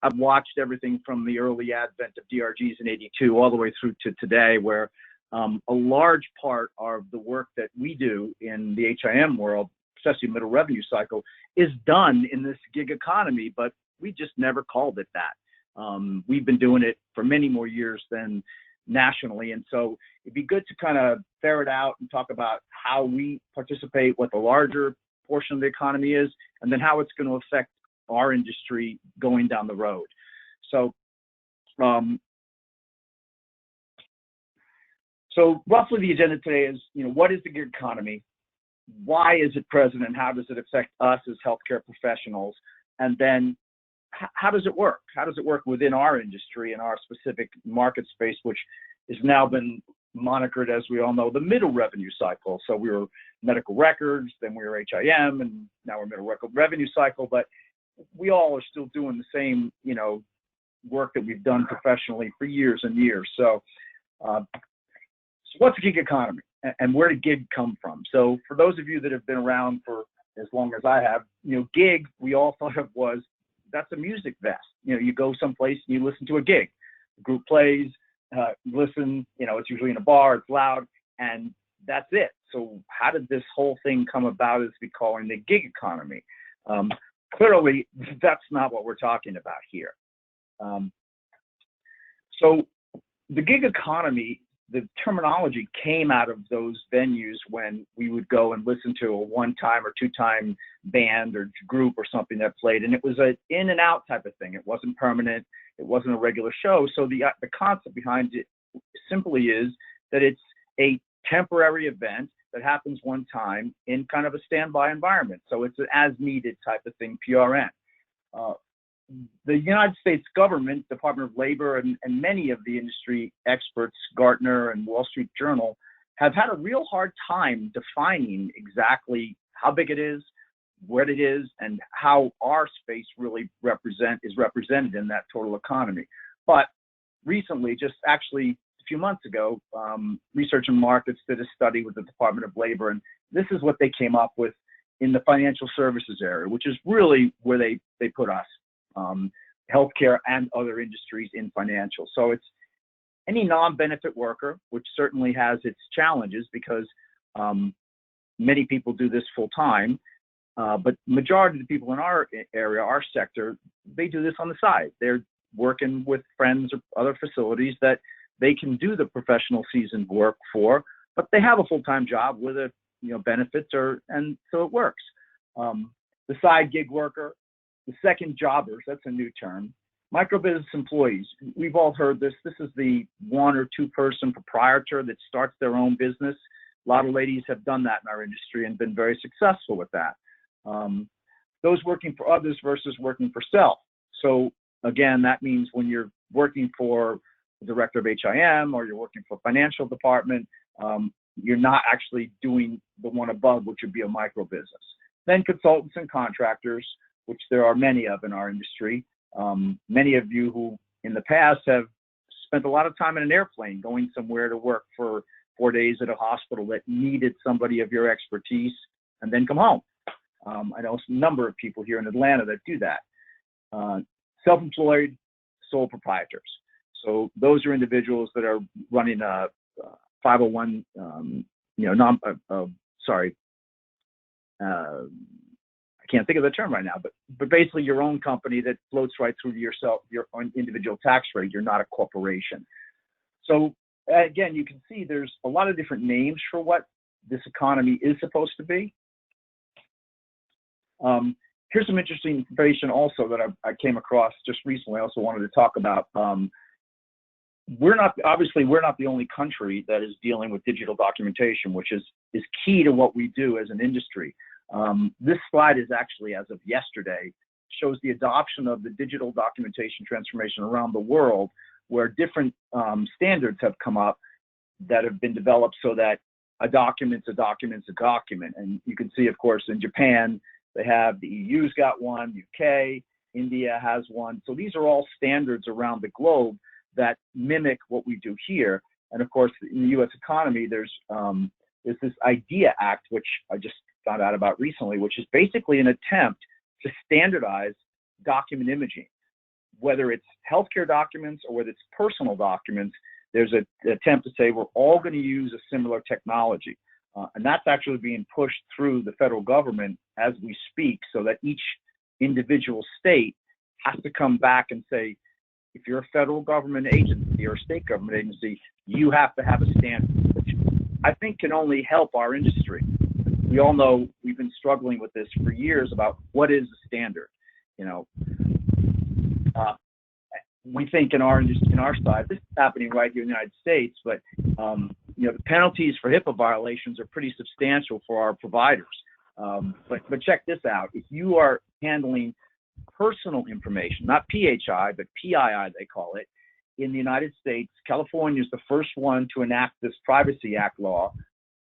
I've watched everything from the early advent of DRGs in '82 all the way through to today, where a large part of the work that we do in the HIM world, especially middle revenue cycle, is done in this gig economy, but we just never called it that. We've been doing it for many more years than nationally, and so it'd be good to kind of ferret out and talk about how we participate, what the larger portion of the economy is, and then how it's going to affect our industry going down the road. So roughly the agenda today is, what is the gig economy? Why is it present, and how does it affect us as healthcare professionals? And then how does it work? How does it work within our industry and our specific market space, which has now been monikered, as we all know, the middle revenue cycle. So we were medical records, then we were HIM, and now we're middle revenue cycle. But we all are still doing the same, work that we've done professionally for years and years. So what's a gig economy, and where did gig come from? So for those of you that have been around for as long as I have, gig, we all thought of was, that's a music vest. You go someplace and you listen to a gig. The group plays, listen, it's usually in a bar, it's loud, and that's it. So how did this whole thing come about as we call it the gig economy? Clearly, that's not what we're talking about here. So the gig economy, the terminology came out of those venues when we would go and listen to a one-time or two-time band or group or something that played, and it was an in and out type of thing. It wasn't permanent. It wasn't a regular show. So the concept behind it simply is that it's a temporary event that happens one time in kind of a standby environment. So it's an as-needed type of thing, PRN. The United States government, Department of Labor, and many of the industry experts, Gartner and Wall Street Journal, have had a real hard time defining exactly how big it is, what it is, and how our space really is represented in that total economy. But recently, just actually a few months ago, Research and Markets did a study with the Department of Labor, and this is what they came up with in the financial services area, which is really where they put us. Healthcare and other industries in financial. So it's any non-benefit worker, which certainly has its challenges because many people do this full time, but majority of the people in our area, our sector, they do this on the side. They're working with friends or other facilities that they can do the professional seasoned work for, but they have a full-time job with a benefits, and so it works. The side gig worker, the second jobbers, that's a new term. Microbusiness employees, we've all heard this. This is the one or two person proprietor that starts their own business. A lot of ladies have done that in our industry and been very successful with that. Those working for others versus working for self. So again, that means when you're working for the director of HIM or you're working for a financial department, you're not actually doing the one above, which would be a micro business. Then consultants and contractors, which there are many of in our industry. Many of you who in the past have spent a lot of time in an airplane going somewhere to work for 4 days at a hospital that needed somebody of your expertise and then come home. I know a number of people here in Atlanta that do that. Self-employed sole proprietors. So those are individuals that are running a 501, I can't think of the term right now, but basically your own company that floats right through to yourself, your own individual tax rate. You're not a corporation. So again, you can see there's a lot of different names for what this economy is supposed to be. Here's some interesting information also that I came across just recently. I also wanted to talk about. We're not the only country that is dealing with digital documentation, which is key to what we do as an industry. This slide is actually, as of yesterday, shows the adoption of the digital documentation transformation around the world, where different standards have come up that have been developed so that a document's a document's a document. And you can see, of course, in Japan, they have, the EU's got one, UK, India has one. So these are all standards around the globe that mimic what we do here. And of course, in the US economy, there's this IDEA Act, which I just found out about recently, which is basically an attempt to standardize document imaging. whether it's healthcare documents or whether it's personal documents, there's an attempt to say we're all going to use a similar technology. And that's actually being pushed through the federal government as we speak, so that each individual state has to come back and say, if you're a federal government agency or a state government agency, you have to have a standard, which I think can only help our industry. We all know we've been struggling with this for years about what is the standard. You know, we think in our industry, in our side, this is happening right here in the United States, but you know, the penalties for HIPAA violations are pretty substantial for our providers. But check this out: if you are handling personal information, not PHI, but PII, they call it, in the United States, California is the first one to enact this Privacy Act law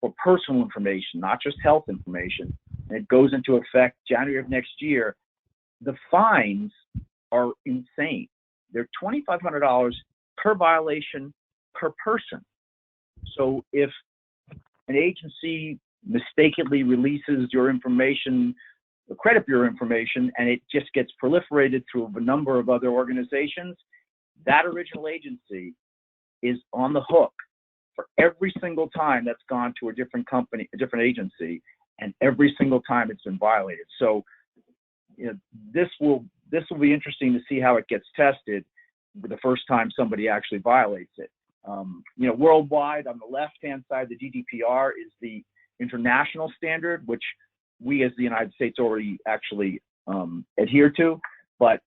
for personal information, not just health information. And it goes into effect January of next year. The fines are insane. They're $2,500 per violation per person. So if an agency mistakenly releases your information, the credit bureau information, and it just gets proliferated through a number of other organizations, that original agency is on the hook for every single time that's gone to a different company, a different agency, and every single time it's been violated. So, you know, this will be interesting to see how it gets tested the first time somebody actually violates it. You know, worldwide, on the left-hand side, the GDPR is the international standard, which we as the United States already actually adhere to. But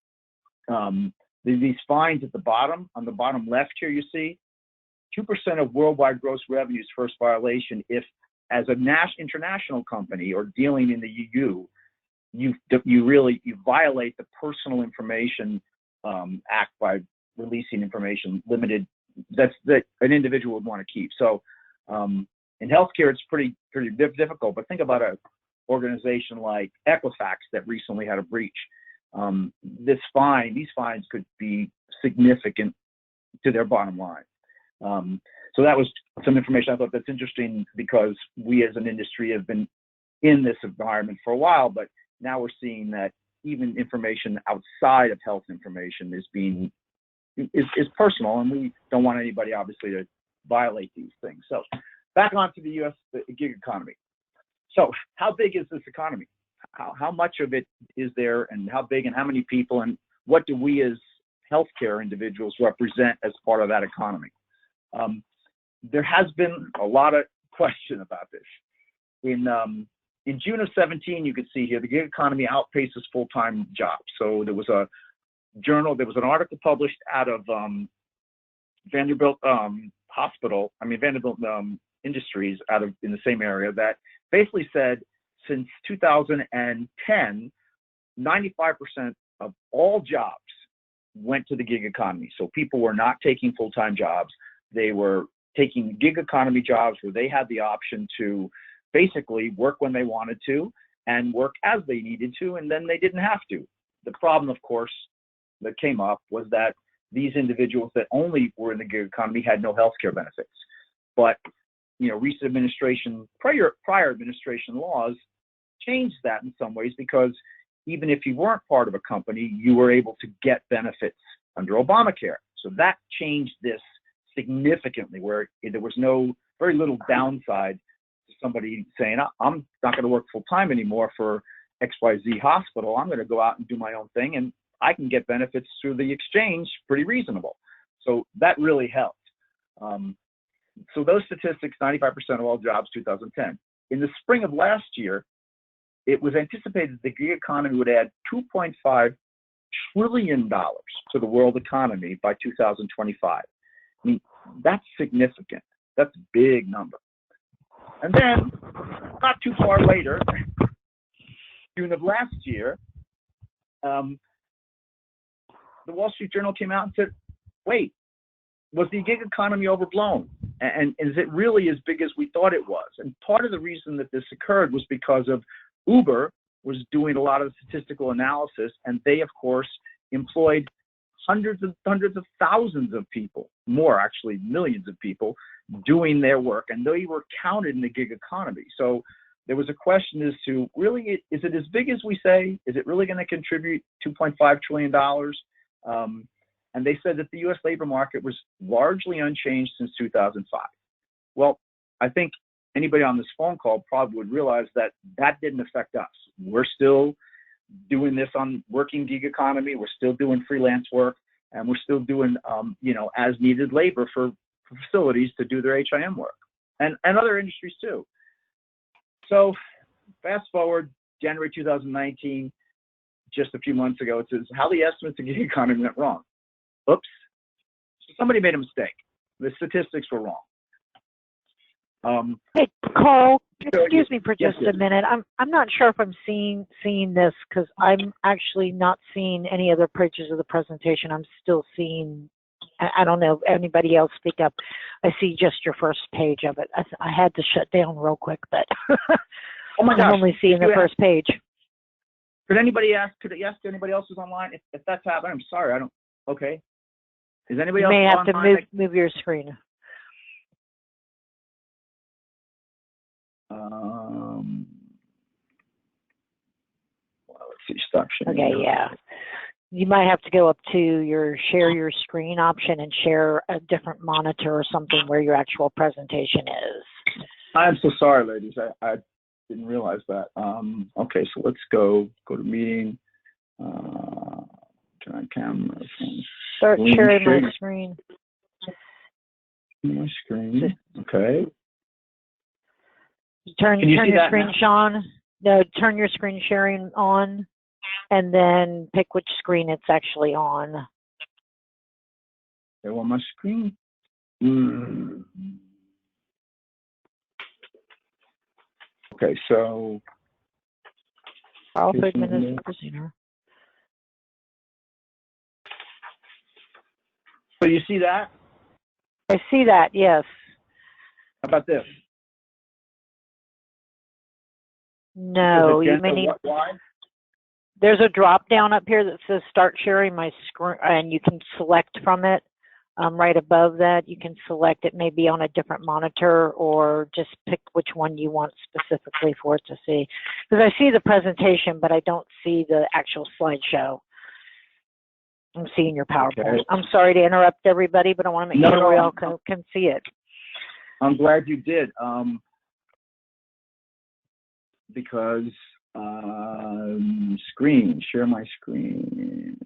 these fines at the bottom, on the bottom left here, you see 2% of worldwide gross revenues first violation. If as a international company or dealing in the EU, you violate the Personal Information Act by releasing information limited that an individual would want to keep. So in healthcare, it's pretty difficult. But think about an organization like Equifax that recently had a breach. These fines could be significant to their bottom line. So that was some information I thought that's interesting, because we as an industry have been in this environment for a while, but now we're seeing that even information outside of health information is personal, and we don't want anybody obviously to violate these things. So back onto the gig economy. So how big is this economy? How much of it is there, and how big and how many people, and what do we as healthcare individuals represent as part of that economy? There has been a lot of question about this. In June of 17, you can see here, the gig economy outpaces full-time jobs. So there was an article published out of Vanderbilt Vanderbilt Industries in the same area that basically said since 2010, 95% of all jobs went to the gig economy. So people were not taking full-time jobs. They were taking gig economy jobs where they had the option to basically work when they wanted to and work as they needed to, and then they didn't have to. The problem, of course, that came up was that these individuals that only were in the gig economy had no health care benefits. But, you know, recent administration, prior administration laws changed that in some ways, because even if you weren't part of a company, you were able to get benefits under Obamacare. So that changed this significantly, where there was very little downside to somebody saying, I'm not going to work full time anymore for XYZ hospital. I'm going to go out and do my own thing, and I can get benefits through the exchange pretty reasonable. So that really helped. So those statistics, 95% of all jobs, 2010. In the spring of last year, it was anticipated the gig economy would add $2.5 trillion to the world economy by 2025. I mean, that's significant. That's a big number. And then, not too far later, June of last year, the Wall Street Journal came out and said, wait, was the gig economy overblown? And is it really as big as we thought it was? And part of the reason that this occurred was because of Uber was doing a lot of statistical analysis, and they, of course, employed hundreds of thousands of people, more actually, millions of people doing their work, and they were counted in the gig economy. So there was a question as to, really, is it as big as we say? Is it really going to contribute $2.5 trillion? And they said that the U.S. labor market was largely unchanged since 2005. Well, I think anybody on this phone call probably would realize that that didn't affect us. We're still doing this on working gig economy. We're still doing freelance work, and we're still doing, as needed labor for facilities to do their HIM work, and other industries too. So fast forward, January 2019, just a few months ago, it says how the estimates of gig economy went wrong. Oops. So somebody made a mistake. The statistics were wrong. Hey, Karl, excuse me for just a minute. I'm not sure if I'm seeing this because I'm actually not seeing any other pages of the presentation. I'm still seeing, I don't know if anybody else speak up. I see just your first page of it. I had to shut down real quick, but oh my gosh. I'm only seeing the first page. Could anybody ask anybody else who's online if that's happening? I'm sorry, I don't. Okay. Is anybody else online? You may have online? to move your screen. Well, let's see, stop sharing. Okay, yeah. You might have to go up to your share your screen option and share a different monitor or something where your actual presentation is. I'm so sorry, ladies. I didn't realize that. Okay, so let's go to meeting. Turn on camera. Start sharing my screen. My screen. Okay. Turn your screen, now? Sean. No, turn your screen sharing on, and then pick which screen it's actually on. Okay, well, my screen. Okay, so. Karl Friendman is the presenter. So you see that? I see that, yes. How about this? No, you may need. There's a drop down up here that says start sharing my screen, and you can select from it. Right above that, you can select it maybe on a different monitor or just pick which one you want specifically for it to see. Because I see the presentation, but I don't see the actual slideshow. I'm seeing your PowerPoint. Okay. I'm sorry to interrupt everybody, but I want to make sure we all can see it. I'm glad you did. Because share my screen.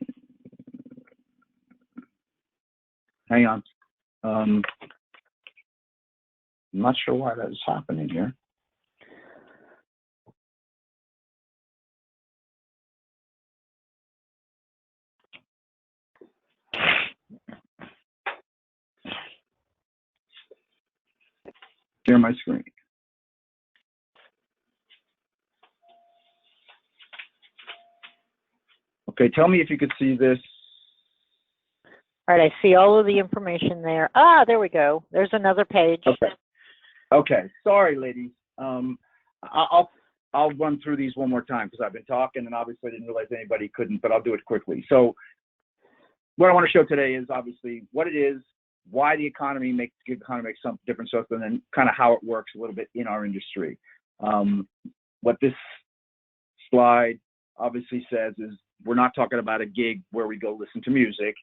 Hang on. I'm not sure why that is happening here. Share my screen. Okay, tell me if you could see this. All right, I see all of the information there. Ah, there we go. There's another page. Okay. Sorry, ladies. I'll run through these one more time because I've been talking and obviously I didn't realize anybody couldn't, but I'll do it quickly. So what I want to show today is obviously what it is, why the gig economy makes some difference to us, and then kind of how it works a little bit in our industry. What this slide obviously says is we're not talking about a gig where we go listen to music,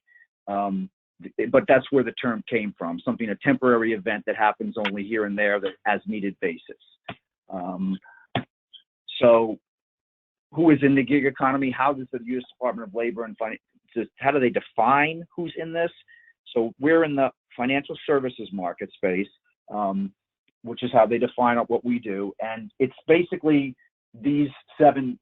but that's where the term came from, a temporary event that happens only here and there, that as needed basis. So who is in the gig economy? How does the U.S. Department of Labor and Finance, how do they define who's in this? So we're in the financial services market space, which is how they define what we do. And it's basically these 7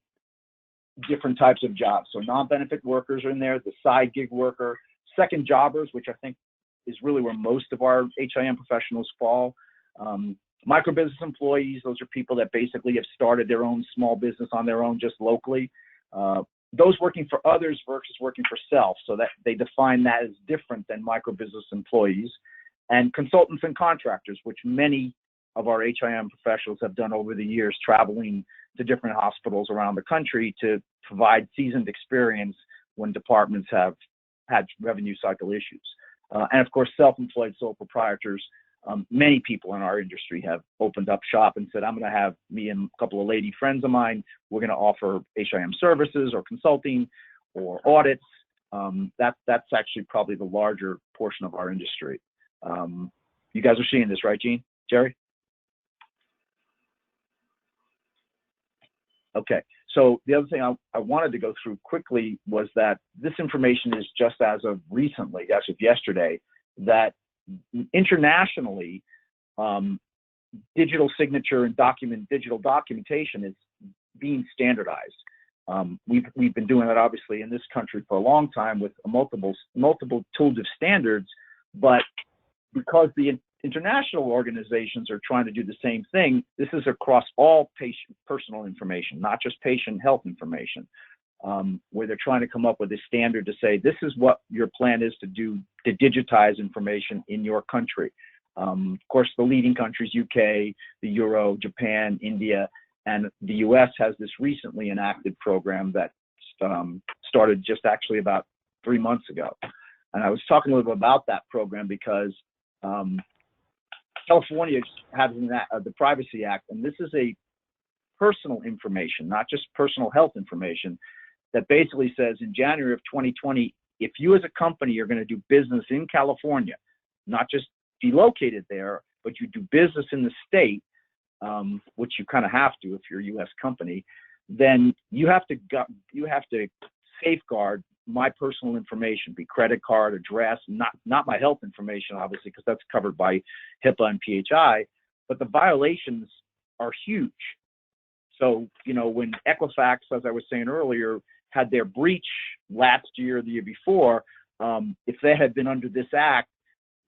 different types of jobs. So non-benefit workers are in there, the side gig worker, second jobbers, which I think is really where most of our HIM professionals fall. Micro-business employees, those are people that basically have started their own small business on their own just locally. Those working for others versus working for self, so that they define that as different than micro-business employees. And consultants and contractors, which many of our HIM professionals have done over the years, traveling to different hospitals around the country to provide seasoned experience when departments have had revenue cycle issues. And of course, self-employed sole proprietors. Many people in our industry have opened up shop and said, I'm going to have me and a couple of lady friends of mine, we're going to offer HIM services or consulting or audits That's actually probably the larger portion of our industry. You guys are seeing this, right, Gene? Jerry? Okay, so the other thing I wanted to go through quickly was that this information is just as of recently, as of yesterday, that internationally, digital signature and digital documentation is being standardized. We've been doing that obviously in this country for a long time with multiple tools of standards, but because the international organizations are trying to do the same thing, this is across all patient personal information, not just patient health information, where they're trying to come up with a standard to say, this is what your plan is to do to digitize information in your country. Of course, the leading countries, UK, the Euro, Japan, India, and the US has this recently enacted program that started just actually about 3 months ago. And I was talking a little bit about that program because California has the Privacy Act, and this is a personal information, not just personal health information, that basically says in January of 2020, if you as a company are going to do business in California, not just be located there, but you do business in the state, which you kind of have to if you're a U.S. company, then you have to safeguard my personal information, be credit card, address, not my health information, obviously, because that's covered by HIPAA and PHI, but the violations are huge. So, you know, when Equifax, as I was saying earlier, had their breach last year or the year before, if they had been under this act,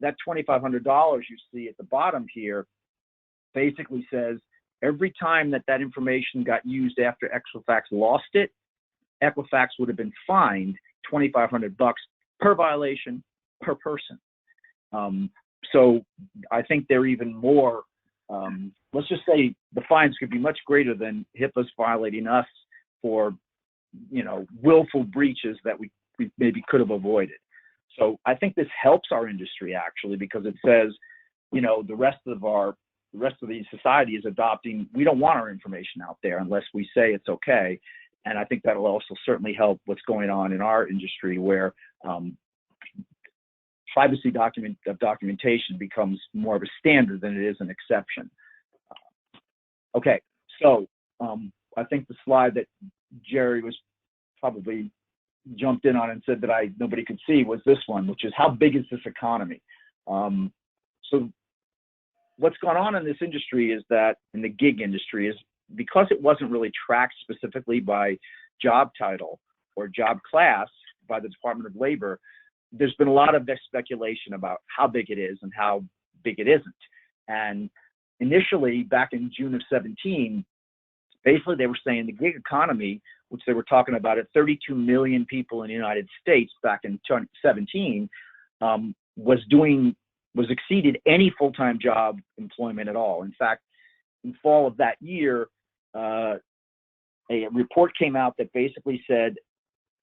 that $2,500 you see at the bottom here basically says every time that information got used after Equifax lost it, Equifax would have been fined $2,500 per violation per person. So I think they're even more, let's just say the fines could be much greater than HIPAA's violating us for, you know, willful breaches that we maybe could have avoided. So I think this helps our industry actually, because it says, you know, the rest of the society is adopting, we don't want our information out there unless we say it's okay. And I think that'll also certainly help what's going on in our industry, where privacy documentation becomes more of a standard than it is an exception. Okay, so I think the slide that Jerry was probably jumped in on and said that nobody could see was this one, which is how big is this economy? So what's gone on in this industry is that, in the gig industry, is because it wasn't really tracked specifically by job title or job class by the Department of Labor, there's been a lot of speculation about how big it is and how big it isn't. And initially, back in June of 17, basically they were saying the gig economy, which they were talking about at 32 million people in the United States back in 2017, was exceeded any full-time job employment at all. In fact, in fall of that year, a report came out that basically said,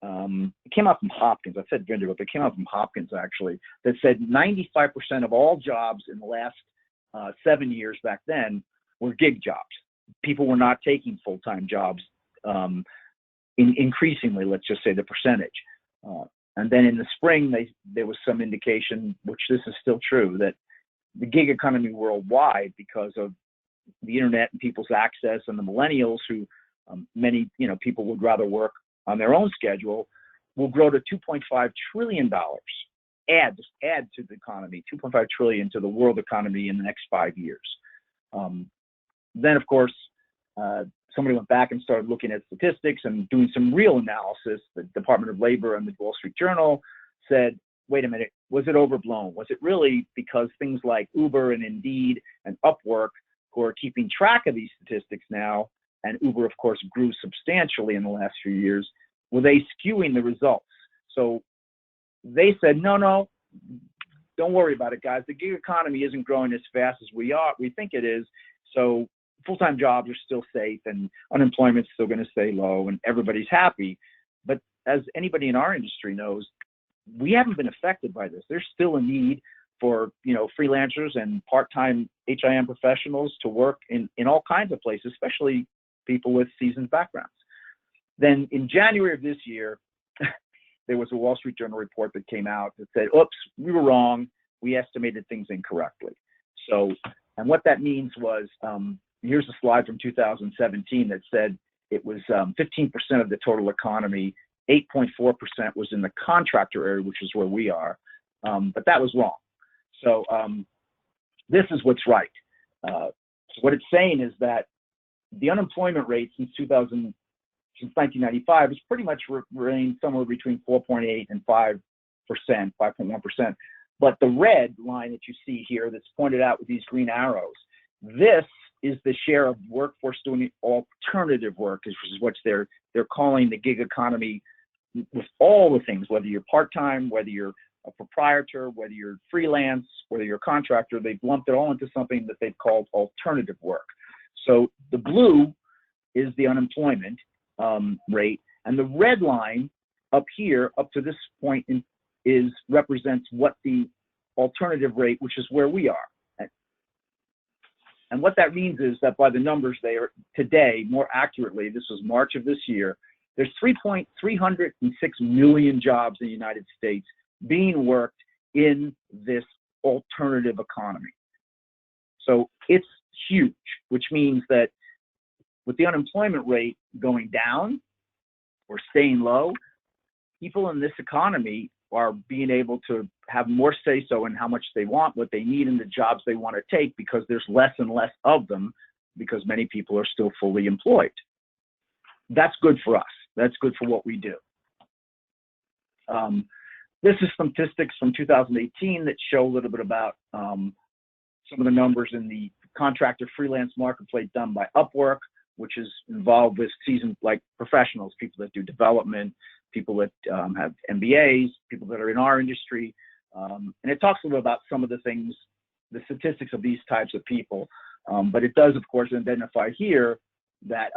it came out from Hopkins, I said Vanderbilt, but it came out from Hopkins actually, that said 95% of all jobs in the last 7 years back then were gig jobs. People were not taking full-time jobs, increasingly, let's just say the percentage. And then in the spring, there was some indication, which this is still true, that the gig economy worldwide, because of the internet and people's access and the millennials who many people would rather work on their own schedule, will grow to $2.5 trillion. Add to the economy, $2.5 trillion to the world economy in the next 5 years. Then, of course, somebody went back and started looking at statistics and doing some real analysis. The Department of Labor and the Wall Street Journal said, wait a minute, was it overblown? Was it really because things like Uber and Indeed and Upwork, who are keeping track of these statistics now, and Uber, of course, grew substantially in the last few years, were they skewing the results? So they said, no, don't worry about it, guys. The gig economy isn't growing as fast as we think it is. So full-time jobs are still safe and unemployment's still going to stay low and everybody's happy. But as anybody in our industry knows, we haven't been affected by this. There's still a need for, freelancers and part-time HIM professionals to work in all kinds of places, especially people with seasoned backgrounds. Then in January of this year, there was a Wall Street Journal report that came out that said, oops, we were wrong. We estimated things incorrectly. So, and what that means was, here's a slide from 2017 that said it was 15% of the total economy, 8.4% was in the contractor area, which is where we are, but that was wrong. So this is what's right. So what it's saying is that the unemployment rate since 1995 has pretty much remained somewhere between 4.8 and 5%, 5.1%. But the red line that you see here that's pointed out with these green arrows, this is the share of workforce doing alternative work, which is what they're calling the gig economy, with all the things, whether you're part-time, whether you're a proprietor, whether you're freelance, whether you're a contractor, they've lumped it all into something that they've called alternative work. So the blue is the unemployment rate, and the red line up here, up to this point, represents what the alternative rate, which is where we are. And what that means is that by the numbers there today, more accurately, this was March of this year, there's 306 million jobs in the United States being worked in this alternative economy. So it's huge, which means that with the unemployment rate going down or staying low, people in this economy are being able to have more say-so in how much they want, what they need, and the jobs they want to take, because there's less and less of them, because many people are still fully employed. That's good for us. That's good for what we do. This is some statistics from 2018 that show a little bit about some of the numbers in the contractor freelance marketplace done by Upwork, which is involved with seasoned like professionals, people that do development, people that have MBAs, people that are in our industry. And it talks a little about some of the things, the statistics of these types of people. But it does, of course, identify here that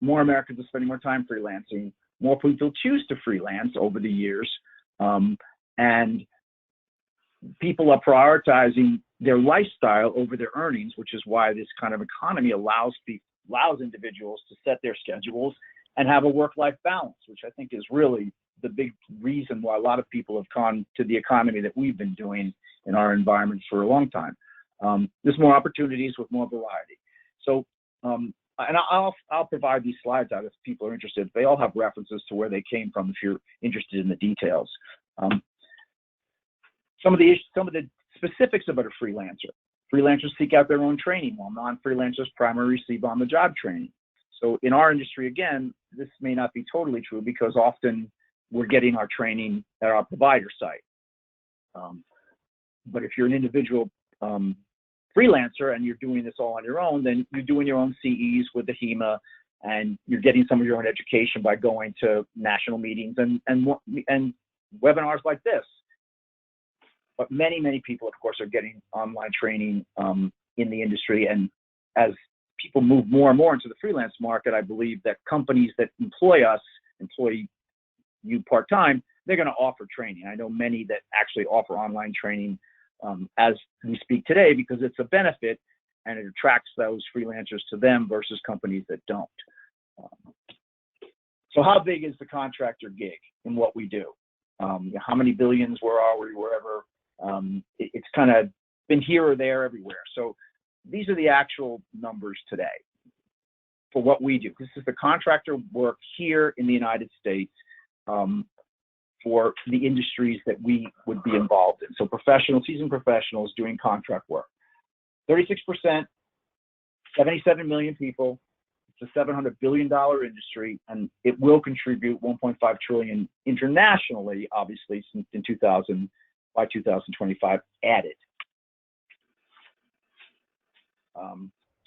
more Americans are spending more time freelancing, more people choose to freelance over the years, and people are prioritizing their lifestyle over their earnings, which is why this kind of economy allows individuals to set their schedules and have a work-life balance, which I think is really the big reason why a lot of people have gone to the economy that we've been doing in our environment for a long time. There's more opportunities with more variety. So, and I'll provide these slides out if people are interested. They all have references to where they came from if you're interested in the details. Some of the specifics about a freelancer. Freelancers seek out their own training, while non-freelancers primarily receive on-the-job training. So in our industry, again, this may not be totally true, because often we're getting our training at our provider site. But if you're an individual freelancer and you're doing this all on your own, then you're doing your own CEs with the HIMA, and you're getting some of your own education by going to national meetings and webinars like this. But many, many people, of course, are getting online training in the industry. And as people move more and more into the freelance market, I believe that companies that employ you part-time, they're going to offer training. I know many that actually offer online training as we speak today, because it's a benefit and it attracts those freelancers to them versus companies that don't. So how big is the contractor gig in what we do? How many billions, where are we, wherever? It's kind of been here or there everywhere. So these are the actual numbers today for what we do. This is the contractor work here in the United States for the industries that we would be involved in. So seasoned professionals doing contract work. 36%, 77 million people. It's a $700 billion industry, and it will contribute 1.5 trillion internationally, obviously, since by 2025 added.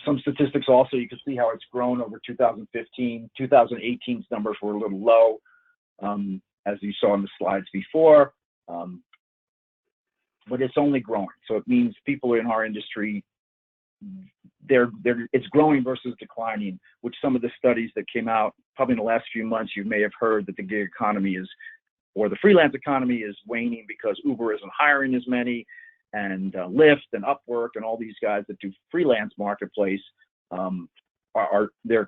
Some statistics also, you can see how it's grown over 2015. 2018's numbers were a little low, as you saw in the slides before, but it's only growing. So it means people in our industry, it's growing versus declining, which some of the studies that came out probably in the last few months, you may have heard that the gig economy or the freelance economy is waning because Uber isn't hiring as many, and Lyft and Upwork and all these guys that do freelance marketplace, their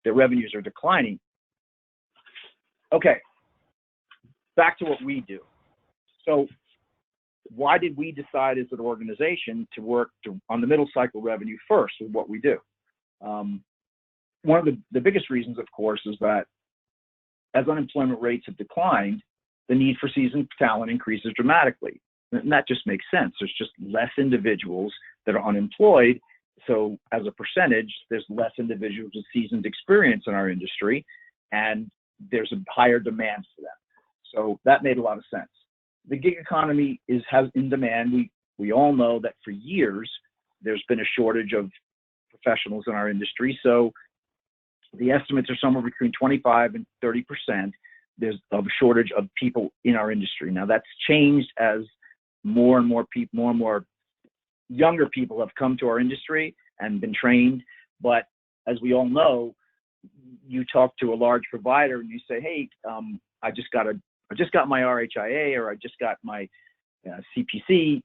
revenues are declining. Okay, back to what we do. So why did we decide as an organization to work on the middle cycle revenue first with what we do? One of the biggest reasons, of course, is that as unemployment rates have declined, the need for seasoned talent increases dramatically. And that just makes sense. There's just less individuals that are unemployed. So as a percentage, there's less individuals with seasoned experience in our industry, and there's a higher demand for them. So that made a lot of sense. The gig economy has in demand. We all know that for years, there's been a shortage of professionals in our industry. So the estimates are somewhere between 25 and 30%. There's a shortage of people in our industry. Now that's changed as more and more people, more and more younger people have come to our industry and been trained. But as we all know, you talk to a large provider and you say, hey, I just got my RHIA, or I just got my CPC.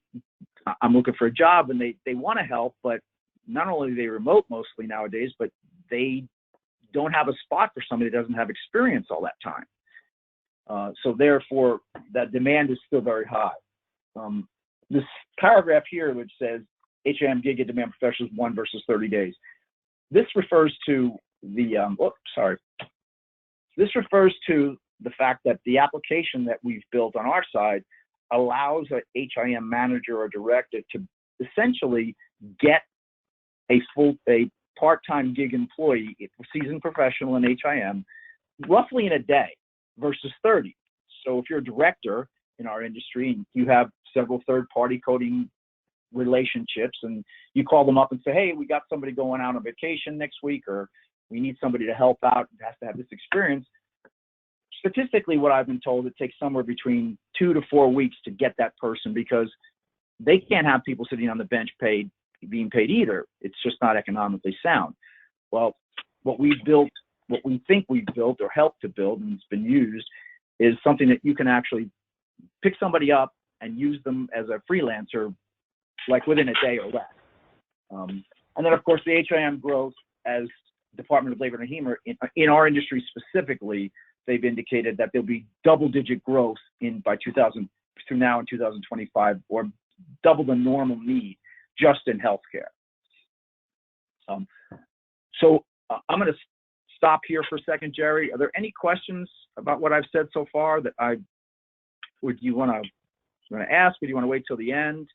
I'm looking for a job, and they want to help, but not only are they remote mostly nowadays, but they don't have a spot for somebody that doesn't have experience all that time. So therefore, that demand is still very high. This paragraph here, which says HIM gig and demand professionals 1 versus 30 days. This refers to the, This refers to the fact that the application that we've built on our side allows a HIM manager or director to essentially get a part-time gig employee, a seasoned professional in HIM, roughly in a day versus 30. So if you're a director in our industry and you have several third-party coding relationships and you call them up and say, hey, we got somebody going out on vacation next week, or we need somebody to help out, it has to have this experience. Statistically, what I've been told, it takes somewhere between 2 to 4 weeks to get that person, because they can't have people sitting on the bench being paid either. It's just not economically sound. Well, what we think we've built or helped to build, and it's been used, is something that you can actually pick somebody up and use them as a freelancer, like within a day or less. And then, of course, the HIM growth, as Department of Labor and HIMA, in our industry specifically, they've indicated that there'll be double-digit growth through now in 2025, or double the normal need just in healthcare. So I'm going to stop here for a second, Jerry. Are there any questions about what I've said so far that would you want to ask, or do you want to wait till the end?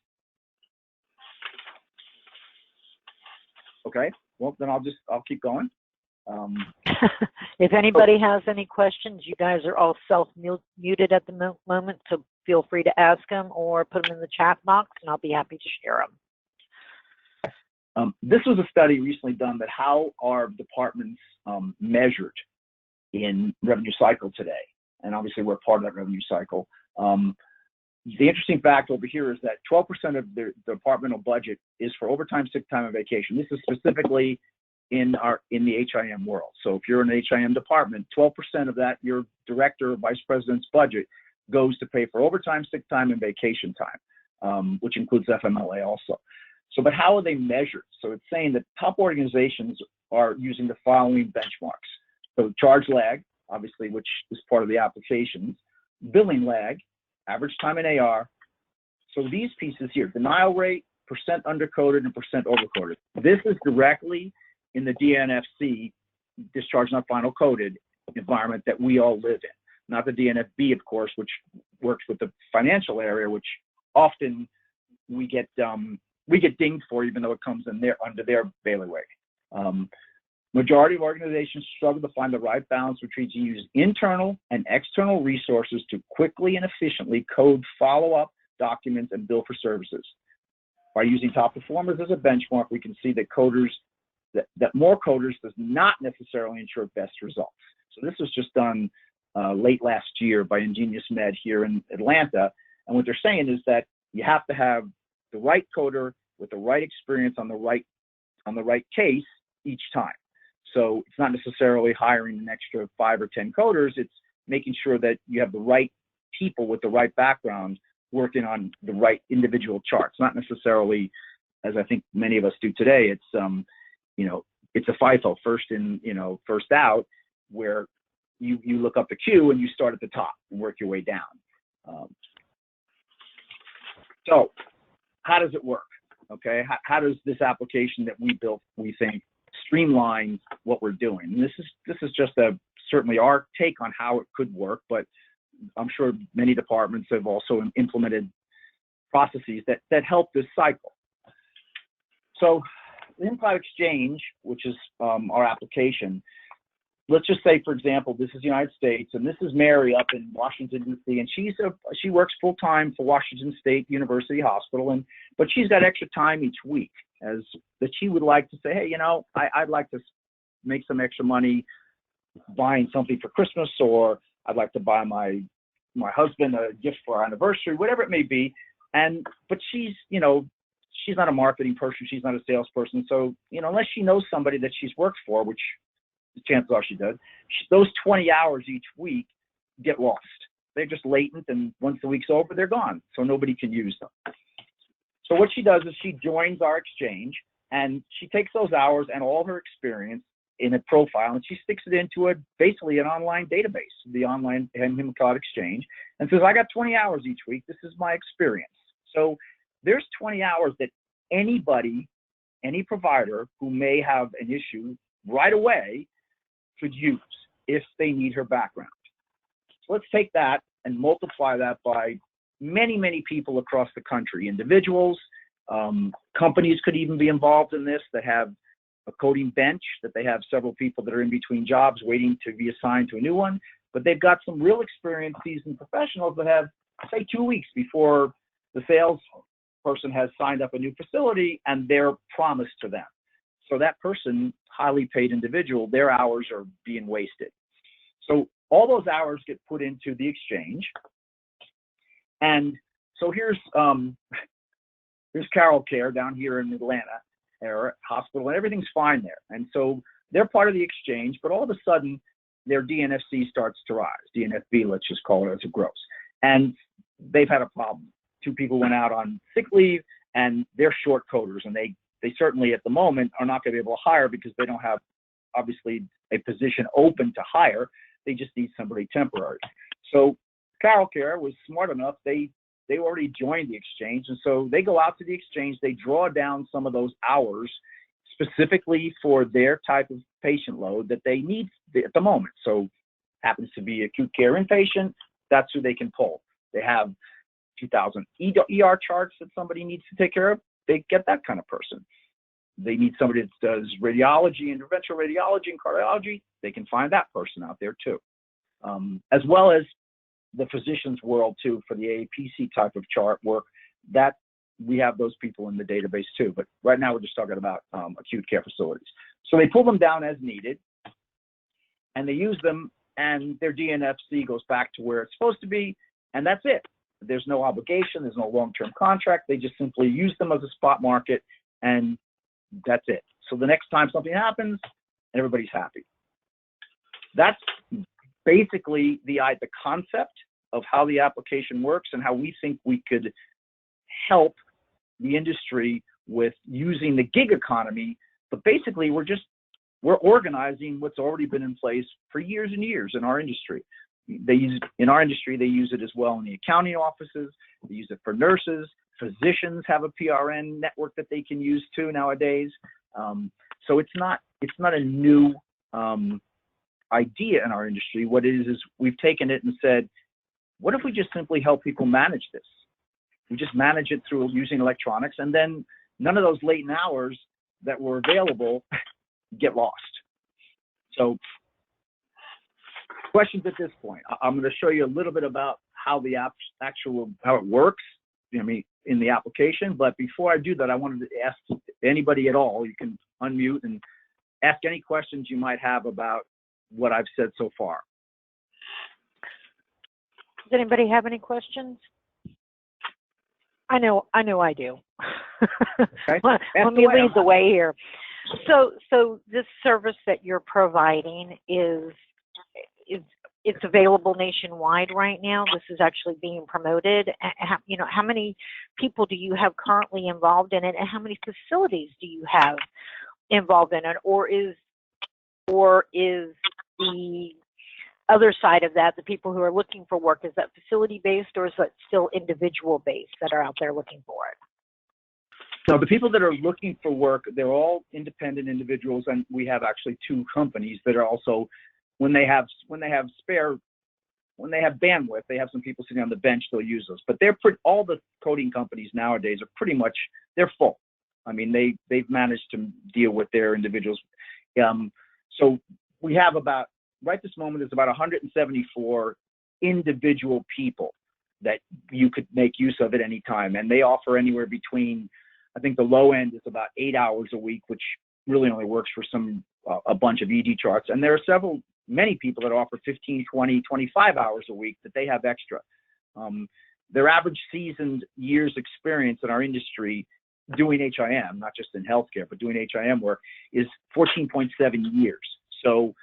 Okay, well then I'll keep going. If anybody has any questions, you guys are all self-muted at the moment, so feel free to ask them or put them in the chat box, and I'll be happy to share them. This was a study recently done that how are departments measured in RevCycle today, and obviously we're part of that RevCycle. The interesting fact over here is that 12% of the departmental budget is for overtime, sick time, and vacation. This is specifically in the HIM world. So if you're in an HIM department, 12% of that, your director or vice president's budget, goes to pay for overtime, sick time, and vacation time, which includes FMLA also. So, but how are they measured? So it's saying that top organizations are using the following benchmarks. So charge lag, obviously, which is part of the applications, billing lag, average time in AR. So these pieces here, denial rate, percent undercoded, and percent overcoded. This is directly in the DNFC, discharge not final coded environment that we all live in. Not the DNFB, of course, which works with the financial area, which often we get dinged for, even though it comes in there under their bailiwick. Majority of organizations struggle to find the right balance between to use internal and external resources to quickly and efficiently code follow-up documents and bill for services. By using top performers as a benchmark, we can see that that more coders does not necessarily ensure best results. So this was just done late last year by Ingenious Med here in Atlanta. And what they're saying is that you have to have the right coder with the right experience on the right case each time. So it's not necessarily hiring an extra 5 or 10 coders. It's making sure that you have the right people with the right background working on the right individual charts. Not necessarily, as I think many of us do today, it's it's a FIFO, first in, first out, where you look up the queue and you start at the top and work your way down. So how does it work? Okay, how does this application that we built, we think, streamline what we're doing? And this is just certainly our take on how it could work, but I'm sure many departments have also implemented processes that help this cycle. So the HIMcloud Exchange, which is our application, let's just say, for example, this is the United States, and this is Mary up in Washington, D.C., and she works full-time for Washington State University Hospital, but she's got extra time each week that she would like to say, hey, I'd like to make some extra money buying something for Christmas, or I'd like to buy my husband a gift for our anniversary, whatever it may be. But she's not a marketing person, she's not a salesperson, so unless she knows somebody that she's worked for, which the chances are she does, those 20 hours each week get lost. They're just latent, and once the week's over, they're gone, so nobody can use them. So what she does is she joins our exchange, and she takes those hours and all her experience in a profile, and she sticks it into basically an online database, the online HIMcloud Exchange, and says, I got 20 hours each week. This is my experience. So there's 20 hours that anybody, any provider who may have an issue right away could use if they need her background. So let's take that and multiply that by many, many people across the country, individuals, companies could even be involved in this that have a coding bench, that they have several people that are in between jobs waiting to be assigned to a new one, but they've got some real experienced seasoned professionals that have, say, 2 weeks before the sales person has signed up a new facility and they're promised to them. So that person, highly paid individual, their hours are being wasted. So all those hours get put into the exchange. And so here's Karl Care down here in Atlanta hospital, and everything's fine there. And so they're part of the exchange, but all of a sudden their DNFC starts to rise. DNFB, let's just call it as it grows. And they've had a problem. 2 people went out on sick leave, and they're short coders, and they certainly at the moment are not going to be able to hire because they don't have, obviously, a position open to hire. They just need somebody temporary. So Karl Care was smart enough. They already joined the exchange, and so they go out to the exchange. They draw down some of those hours specifically for their type of patient load that they need at the moment. So happens to be acute care inpatient, that's who they can pull. They have 2,000 ER charts that somebody needs to take care of, they get that kind of person. They need somebody that does radiology, interventional radiology, and cardiology, they can find that person out there too. As well as the physician's world too, for the AAPC type of chart work, that we have those people in the database too. But right now we're just talking about acute care facilities. So they pull them down as needed, and they use them, and their DNFC goes back to where it's supposed to be, and that's it. There's no obligation, there's no long-term contract. They just simply use them as a spot market, and that's it. So the next time something happens, everybody's happy. That's basically the concept of how the application works and how we think we could help the industry with using the gig economy. But basically, we're organizing what's already been in place for years and years in our industry. They use it in our industry. They use it as well in the accounting offices. They use it for nurses. Physicians have a PRN network that they can use too nowadays. So it's not a new idea in our industry. What it is we've taken it and said, what if we just simply help people manage this? We just manage it through using electronics, and then none of those latent hours that were available get lost. So questions at this point. I'm going to show you a little bit about how the how it works, in the application. But before I do that, I wanted to ask anybody at all, you can unmute and ask any questions you might have about what I've said so far. Does anybody have any questions? I know I do. Okay. Let me lead the way here. So this service that you're providing it's available nationwide right now. This is actually being promoted. How many people do you have currently involved in it, and how many facilities do you have involved in it, or is the other side of that, the people who are looking for work, is that facility-based or is that still individual-based that are out there looking for it? So the people that are looking for work, they're all independent individuals, and we have actually 2 companies that are also, when they have bandwidth, they have some people sitting on the bench, they'll use those. But all the coding companies nowadays are pretty much, they're full. I mean, they've managed to deal with their individuals. So we have about, right this moment, is about 174 individual people that you could make use of at any time. And they offer anywhere between, I think the low end is about 8 hours a week, which really only works for a bunch of ED charts. And there are many people that offer 15, 20, 25 hours a week that they have extra. Their average seasoned years experience in our industry doing HIM, not just in healthcare, but doing HIM work, is 14.7 years. So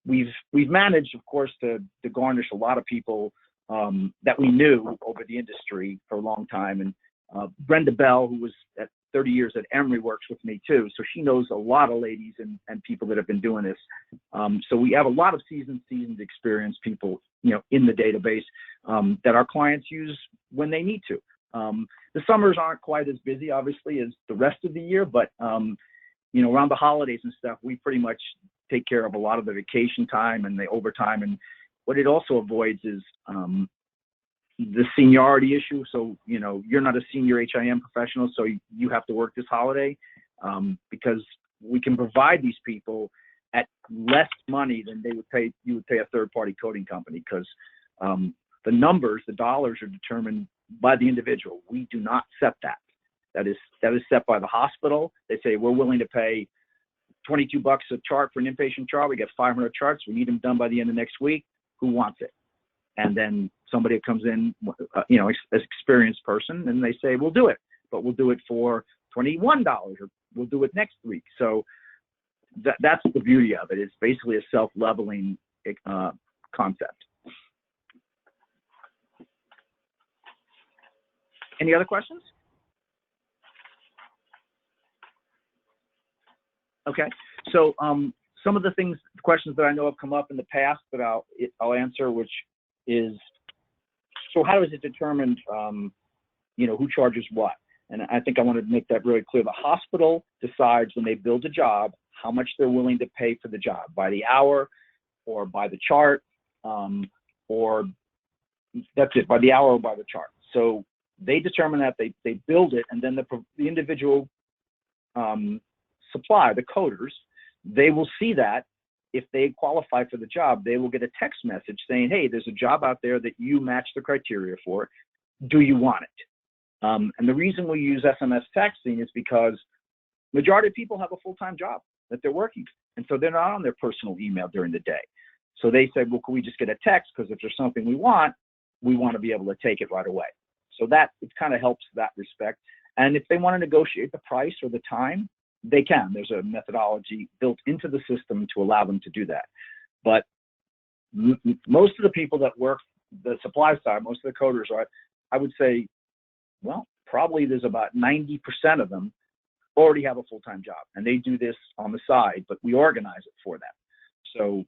we've managed, of course, to garnish a lot of people that we knew over the industry for a long time. And Brenda Bell, who was at 30 years at Emory, works with me too. So she knows a lot of ladies and people that have been doing this. So we have a lot of seasoned experienced people, in the database that our clients use when they need to. The summers aren't quite as busy, obviously, as the rest of the year, but around the holidays and stuff, we pretty much take care of a lot of the vacation time and the overtime. And what it also avoids is the seniority issue. So, you're not a senior HIM professional, so you have to work this holiday, because we can provide these people at less money than you would pay a third-party coding company, because the dollars are determined by the individual. We do not set that. That is set by the hospital. They say, we're willing to pay $22 a chart for an inpatient chart. We get 500 charts. We need them done by the end of next week. Who wants it? And then somebody comes in, an experienced person, and they say, we'll do it, but we'll do it for $21, or we'll do it next week. So that's the beauty of it. It's basically a self-leveling concept. Any other questions? Okay, so some of the questions that I know have come up in the past that I'll answer, which is, so how is it determined, who charges what? And I think I want to make that really clear. The hospital decides when they build a job how much they're willing to pay for the job, by the hour or by the chart, or that's it, by the hour or by the chart. So they determine that, they build it, and then the individual supply, the coders, they will see that. If they qualify for the job, they will get a text message saying, hey, there's a job out there that you match the criteria for. Do you want it? And the reason we use SMS texting is because majority of people have a full-time job that they're working, and so they're not on their personal email during the day. So they say, well, can we just get a text? Because if there's something we want to be able to take it right away. So that, it kind of helps that respect. And if they want to negotiate the price or the time, they can. There's a methodology built into the system to allow them to do that. But most of the people that work the supply side, most of the coders are, I would say, well, probably there's about 90% of them already have a full-time job, and they do this on the side, but we organize it for them. So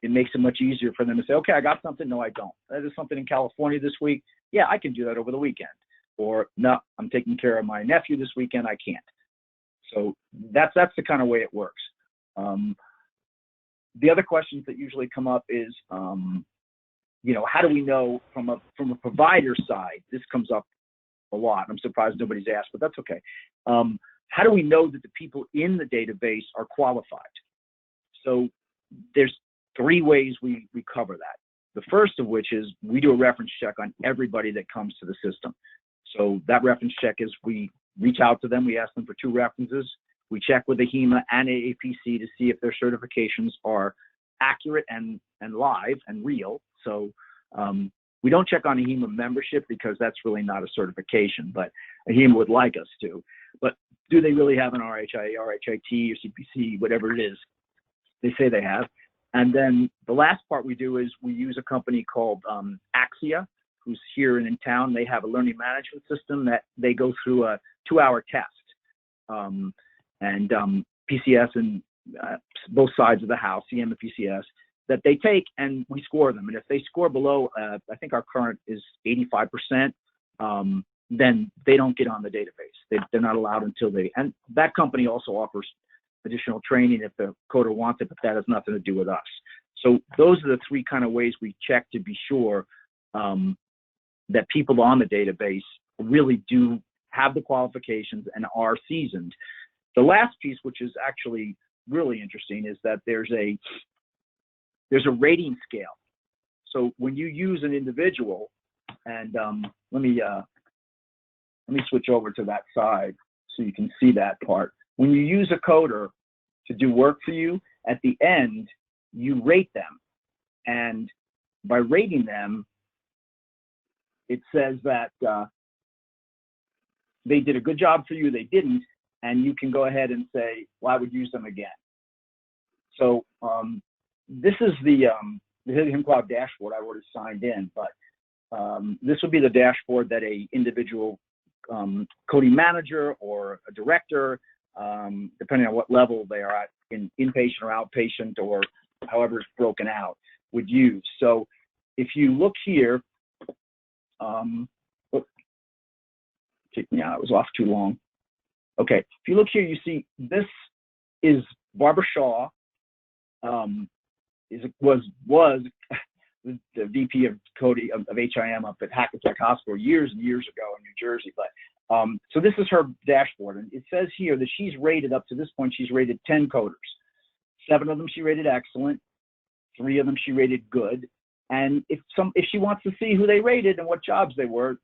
it makes it much easier for them to say, okay, I got something. No, I don't. There's something in California this week. Yeah, I can do that over the weekend. Or no, I'm taking care of my nephew this weekend. I can't. So that's the kind of way it works. The other questions that usually come up is, how do we know from a provider side? This comes up a lot. I'm surprised nobody's asked, but that's okay. How do we know that the people in the database are qualified? So there's 3 ways we cover that. The first of which is we do a reference check on everybody that comes to the system. So that reference check is we reach out to them, we ask them for 2 references, we check with the HIMA and AAPC to see if their certifications are accurate and live and real. So we don't check on a HIMA membership because that's really not a certification, but a HIMA would like us to. But do they really have an RHI, RHIT, or CPC, whatever it is they say they have? And then the last part we do is we use a company called Axia, who's here and in town. They have a learning management system that they go through a 2-hour test. And PCS and both sides of the house, CM and PCS, that they take, and we score them. And if they score below, I think our current is 85%, then they don't get on the database. They're not allowed until they, and that company also offers additional training if the coder wants it, but that has nothing to do with us. So those are the three kind of ways we check to be sure that people on the database really do have the qualifications and are seasoned. The last piece, which is actually really interesting, is that there's a rating scale. So when you use an individual, and let me switch over to that side so you can see that part. When you use a coder to do work for you, at the end, you rate them. And by rating them, it says that they did a good job for you, they didn't, and you can go ahead and say, well, I would use them again. So this is the HIMcloud dashboard. I already signed in, but this would be the dashboard that a individual coding manager or a director, depending on what level they are at, in inpatient or outpatient or however it's broken out, would use. So if you look here, take me out, it was off too long. Okay, if you look here, you see this is Barbara Shaw, was the VP of coding of HIM up at Hackensack Hospital years and years ago in New Jersey. But so this is her dashboard, and it says here that she's rated, up to this point, she's rated 10 coders. 7 of them she rated excellent, 3 of them she rated good. And if she wants to see who they rated and what jobs they were,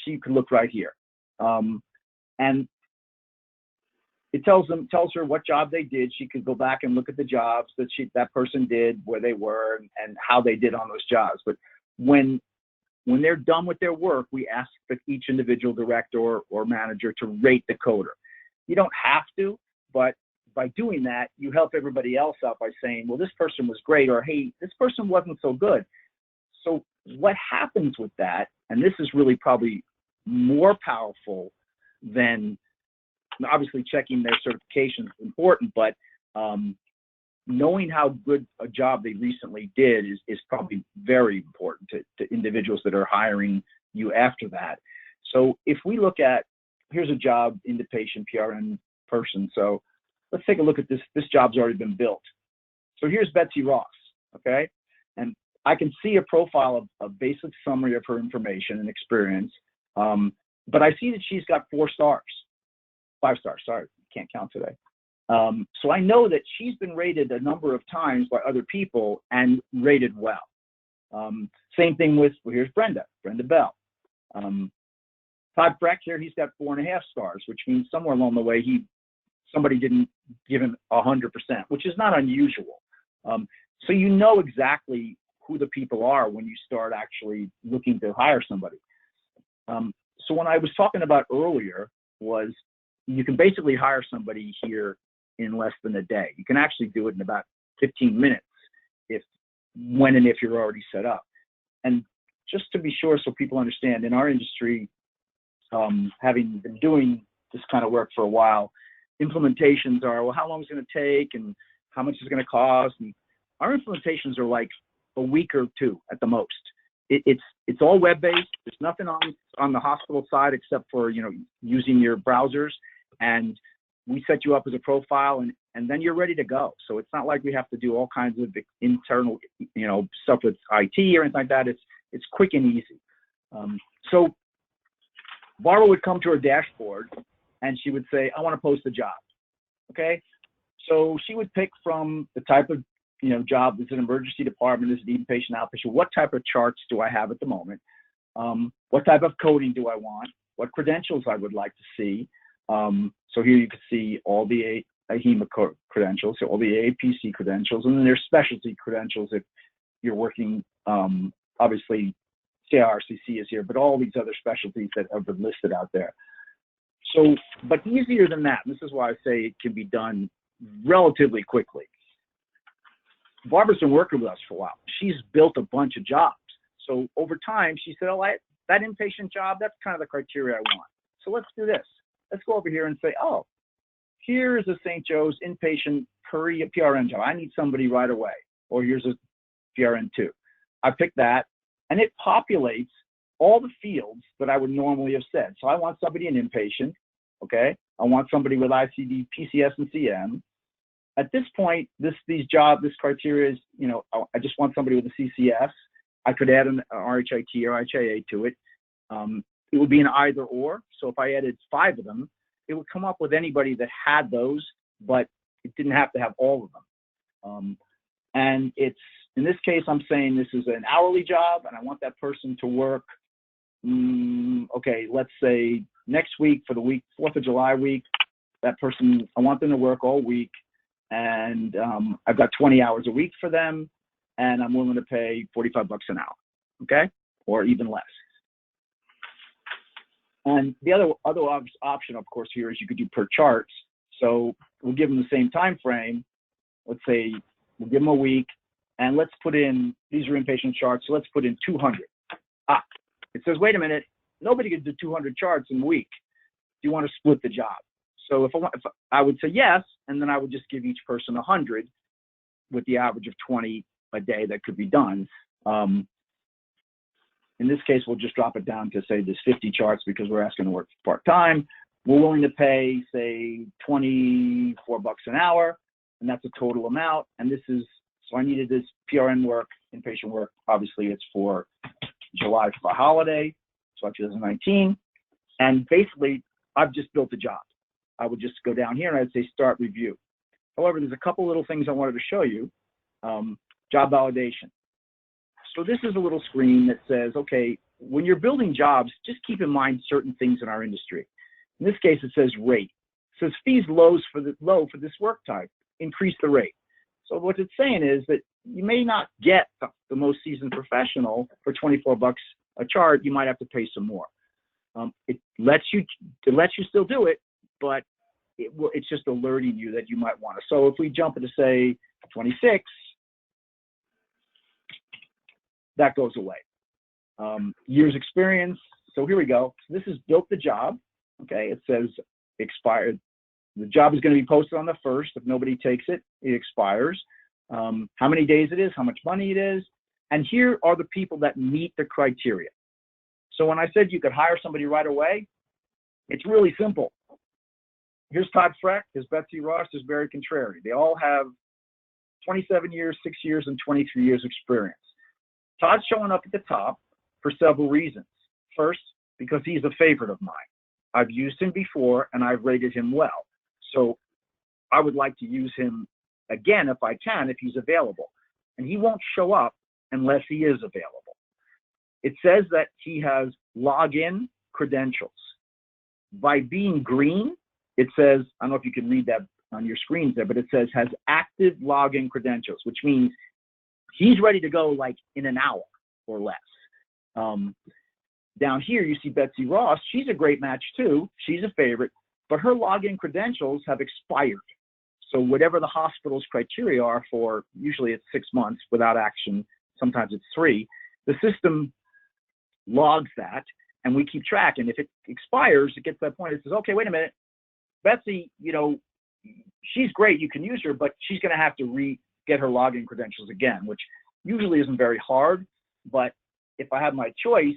she could look right here. And it tells her what job they did. She could go back and look at the jobs that person did, where they were, and how they did on those jobs. But when they're done with their work, we ask each individual director or manager to rate the coder. You don't have to, but by doing that, you help everybody else out by saying, well, this person was great, or hey, this person wasn't so good. So what happens with that, and this is really probably more powerful than, obviously checking their certifications is important, but knowing how good a job they recently did is probably very important to individuals that are hiring you after that. So if we look at, here's a job, inpatient PRN person. So let's take a look at this. This job's already been built. So here's Betsy Ross, okay? And I can see a profile of basic summary of her information and experience, but I see that she's got 4 stars. 5 stars, sorry, can't count today. So I know that she's been rated a number of times by other people and rated well. Same thing with, well, here's Brenda Bell. Todd Freck here, he's got 4.5 stars, which means somewhere along the way somebody didn't give him 100%, which is not unusual. So you know exactly who the people are when you start actually looking to hire somebody. So when I was talking about earlier was, you can basically hire somebody here in less than a day. You can actually do it in about 15 minutes when and if you're already set up. And just to be sure, so people understand, in our industry, having been doing this kind of work for a while, implementations are, well, how long is it going to take and how much is it going to cost? And our implementations are like a week or 2 at the most. It's all web-based. There's nothing on the hospital side except for, using your browsers, and we set you up as a profile, and then you're ready to go. So it's not like we have to do all kinds of internal, stuff with IT or anything like that. It's quick and easy. So Barbara would come to her dashboard and she would say, I want to post a job. Okay. So she would pick from the type of, job. Is it an emergency department? Is it inpatient, outpatient? What type of charts do I have at the moment? What type of coding do I want? What credentials I would like to see? So here you can see all the HIMA credentials, so all the AAPC credentials, and then there's specialty credentials if you're working, obviously CIRCC is here, but all these other specialties that have been listed out there. So, but easier than that, and this is why I say it can be done relatively quickly. Barbara's been working with us for a while. She's built a bunch of jobs. So over time, she said, oh, that inpatient job, that's kind of the criteria I want. So let's do this. Let's go over here and say, oh, here's a St. Joe's inpatient PRN job. I need somebody right away. Or here's a PRN2. I pick that, and it populates all the fields that I would normally have said. So I want somebody an inpatient, okay? I want somebody with ICD, PCS, and CM. At this point, this criteria is, you know, I just want somebody with a CCS. I could add an RHIT or HIA to it. It would be an either or. So if I added 5 of them, it would come up with anybody that had those, but it didn't have to have all of them. And it's, in this case, I'm saying this is an hourly job, and I want that person to work, okay, let's say next week for the week, 4th of July week, that person, I want them to work all week, and I've got 20 hours a week for them, and I'm willing to pay $45 an hour, okay, or even less. And the other option, of course, here is you could do per charts. So we'll give them the same time frame. Let's say we'll give them a week, and let's put in, these are inpatient charts, so let's put in 200. It says, wait a minute, nobody can do 200 charts in a week. Do you want to split the job? So if I would say yes, and then I would just give each person 100 with the average of 20 a day that could be done. In this case, we'll just drop it down to say there's 50 charts because we're asking to work part-time. We're willing to pay, say, $24 an hour, and that's a total amount. And this is, so I needed this PRN work, inpatient work. Obviously, it's for July for a holiday, so 2019. And basically, I've just built a job. I would just go down here and I'd say start review. However, there's a couple little things I wanted to show you. Job validation. So this is a little screen that says, okay, when you're building jobs, just keep in mind certain things in our industry. In this case, it says rate. It says fees low for this work type, increase the rate. So what it's saying is that you may not get the most seasoned professional for $24 a chart. You might have to pay some more. It lets you still do it, but it's just alerting you that you might want to. So if we jump into, say, 26, that goes away. Years experience. So here we go. So this is built the job. Okay, it says expired. The job is going to be posted on the 1st. If nobody takes it, it expires. How many days it is, how much money it is. And here are the people that meet the criteria. So when I said you could hire somebody right away, it's really simple. Here's Todd Freck, there's Betsy Ross, there's Barry Contrary. They all have 27 years, 6 years, and 23 years experience. Todd's showing up at the top for several reasons. First, because he's a favorite of mine. I've used him before, and I've rated him well. So I would like to use him again if I can, if he's available. And he won't show up unless he is available. It says that he has login credentials. By being green, it says, I don't know if you can read that on your screens there, but it says has active login credentials, which means he's ready to go like in an hour or less. Down here, you see Betsy Ross. She's a great match too. She's a favorite, but her login credentials have expired. So whatever the hospital's criteria are for, usually it's 6 months without action. Sometimes it's 3. The system logs that, and we keep track. And if it expires, it gets to that point. It says, okay, wait a minute, Betsy, you know, she's great. You can use her, but she's going to have to get her login credentials again, which usually isn't very hard. But if I had my choice,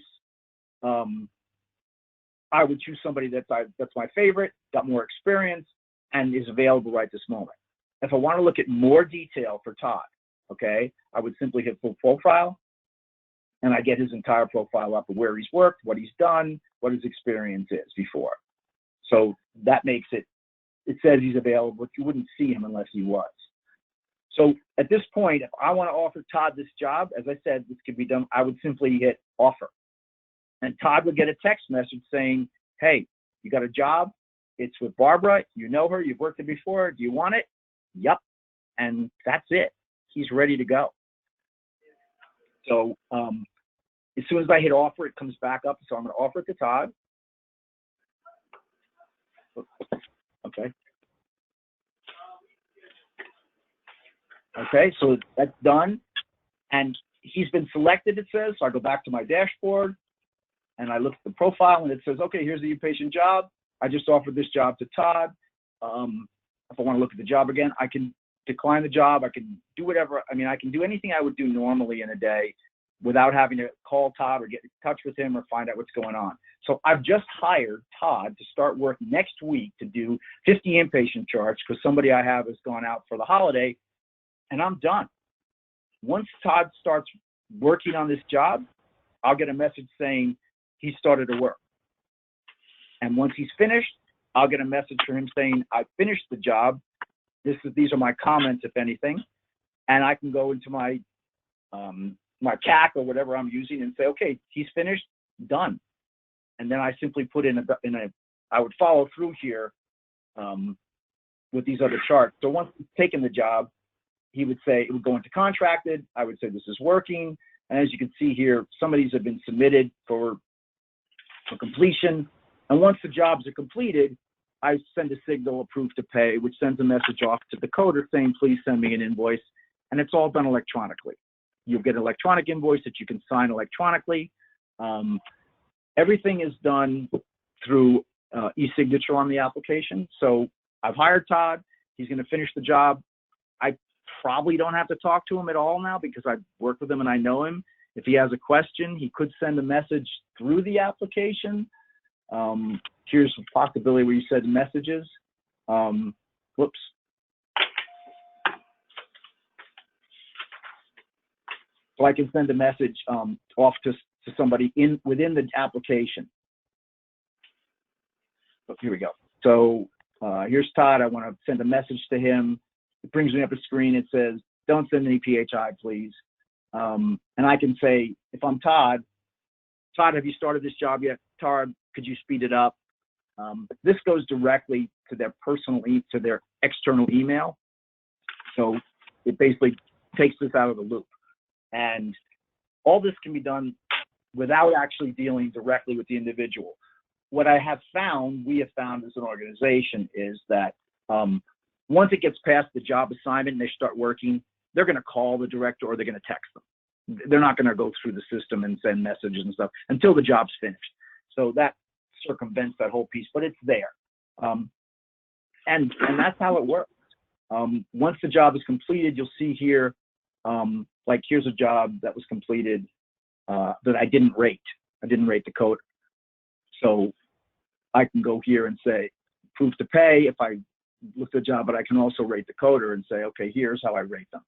I would choose somebody that's my favorite, got more experience, and is available right this moment. If I want to look at more detail for Todd, okay, I would simply hit full profile, and I get his entire profile up of where he's worked, what he's done, what his experience is before. So that makes it says he's available, but you wouldn't see him unless he was. So at this point, if I want to offer Todd this job, as I said, this could be done, I would simply hit offer. And Todd would get a text message saying, hey, you got a job. It's with Barbara. You know her. You've worked there before. Do you want it? Yep. And that's it. He's ready to go. So as soon as I hit offer, it comes back up. So I'm going to offer it to Todd. Okay. Okay, so that's done. And he's been selected, it says. So I go back to my dashboard and I look at the profile and it says, okay, here's the inpatient job. I just offered this job to Todd. If I want to look at the job again, I can decline the job. I can do whatever. I mean, I can do anything I would do normally in a day without having to call Todd or get in touch with him or find out what's going on. So I've just hired Todd to start work next week to do 50 inpatient charts because somebody I have has gone out for the holiday, and I'm done. Once Todd starts working on this job, I'll get a message saying he started to work. And once he's finished, I'll get a message from him saying, I finished the job. These are my comments, if anything. And I can go into my my CAC or whatever I'm using and say, okay, he's finished, done. And then I simply put I would follow through here with these other charts. So once he's taken the job, he would say, it would go into contracted. I would say, this is working. And as you can see here, some of these have been submitted for completion. And once the jobs are completed, I send a signal approved to pay, which sends a message off to the coder saying, please send me an invoice. And it's all done electronically. You'll get an electronic invoice that you can sign electronically. Everything is done through e-signature on the application. So I've hired Todd. He's going to finish the job. I probably don't have to talk to him at all now because I've worked with him and I know him. If he has a question, he could send a message through the application. Here's a possibility where you send messages. Whoops. So I can send a message off to somebody within the application. So here we go. So here's Todd. I want to send a message to him. It brings me up a screen. It says, don't send any PHI, please. And I can say, if I'm Todd, have you started this job yet? Todd, could you speed it up? This goes directly to their to their external email. So it basically takes this out of the loop. And all this can be done without actually dealing directly with the individual. What we have found as an organization is that once it gets past the job assignment and they start working, they're going to call the director or they're going to text them. They're not going to go through the system and send messages and stuff until the job's finished. So that circumvents that whole piece, but it's there. And that's how it works. Once the job is completed, you'll see here, like here's a job that was completed that I didn't rate. I didn't rate the coder. So I can go here and say, proof to pay if I look at the job, but I can also rate the coder and say, okay, here's how I rate them.